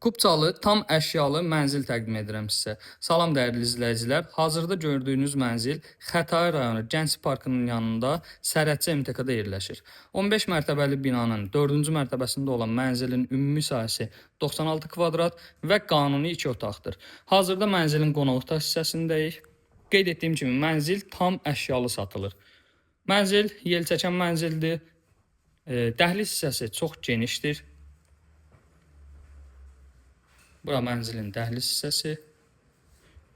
Kupçalı tam əşyalı mənzil təqdim edirəm sizə. Salam dəyərli izləyicilər. Hazırda gördüyünüz mənzil Xətai rayonu Gənclik Parkının yanında Sərhədçi MTK-da yerləşir. 15 mərtəbəli binanın 4-cü mərtəbəsində olan mənzilin ümumi sahəsi 96 kvadrat və qanuni 2 otaqdır. Hazırda mənzilin qonaq otaq hissəsindəyik. Qeyd etdiyim kimi mənzil tam əşyalı satılır. Mənzil yelçəkən mənzildir. Dəhliz hissəsi çox genişdir. Bura mənzilin dəhliz hissəsi,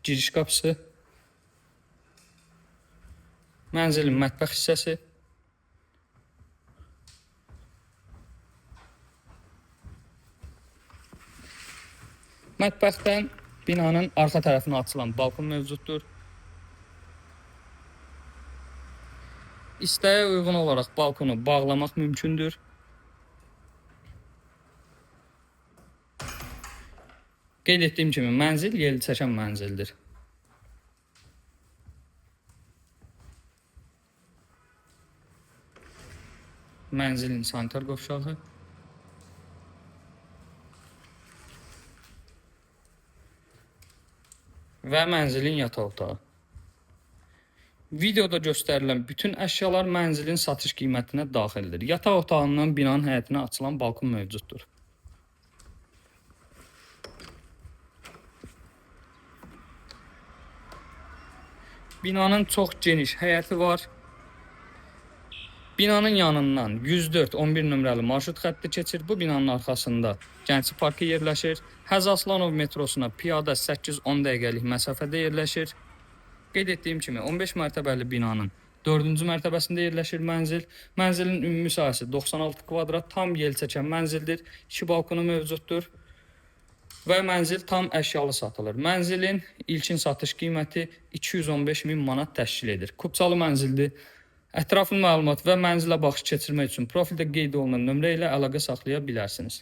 giriş qapısı, mənzilin mətbəx hissəsi, mətbəxdən binanın arxa tərəfinə açılan balkon mövcuddur. İstəyə uyğun olaraq balkonu bağlamaq mümkündür. Qeyd etdiyim kimi mənzil yelçəkən mənzildir. Mənzilin sanitar qovşağı. Və mənzilin yataq otağı. Videoda göstərilən bütün əşyalar mənzilin satış qiymətinə daxildir. Yataq otağından binanın həyətinə açılan balkon mövcuddur. Binanın çox geniş həyəti var. Binanın yanından 104-11 nömrəli marşrut xətti keçir. Bu binanın arxasında Gənclik Parkı yerləşir. Həzi Aslanov metrosuna piyada 8-10 dəqiqəlik məsafədə yerləşir. Qeyd etdiyim kimi 15 mərtəbəli binanın 4-cü mərtəbəsində yerləşir mənzil. Mənzilin ümumi sahəsi 96 kvadrat, tam yelçəkən mənzildir. 2 balkonu mövcuddur. Və mənzil tam əşyalı satılır. Mənzilin ilkin satış qiyməti 215.000 manat təşkil edir. Kupçalı mənzildir. Ətraflı məlumat və mənzilə baxış keçirmək üçün profildə qeyd olunan nömrə ilə əlaqə saxlaya bilərsiniz.